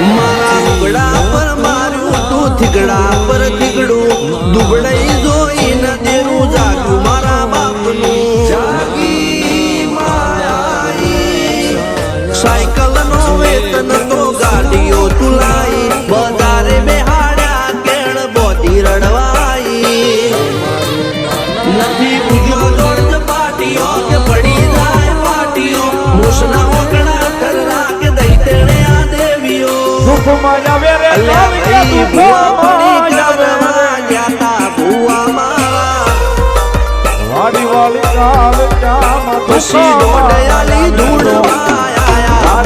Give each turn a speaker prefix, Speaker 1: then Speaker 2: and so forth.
Speaker 1: મારા ઉગડા પર માર્યું તું થીગડા પર થીગડું દુબળાઈ જોઈને દેરું જાગ્યું મારા બાપનું જાગી માયાઈ સાયકલ નો વેતન તો ગાડીઓ તુલાઈ બજારે બેહાડ્યા કેળ બોધી રડવાઈ નથી પૂજ્યો જોડ પાટીઓ કે પડી જાય પાટીઓ મુસના ઓકડા કરના કે દઈ તેણે આ દેવીઓ
Speaker 2: દુઃખમાં જાવે રે
Speaker 1: ભાઈ ભૂવા પડી કરવા જાતા ભૂવા મારા
Speaker 2: વાડી વાલી કાલ ચામાં
Speaker 1: પછી દોડયાલી ધૂળ આયા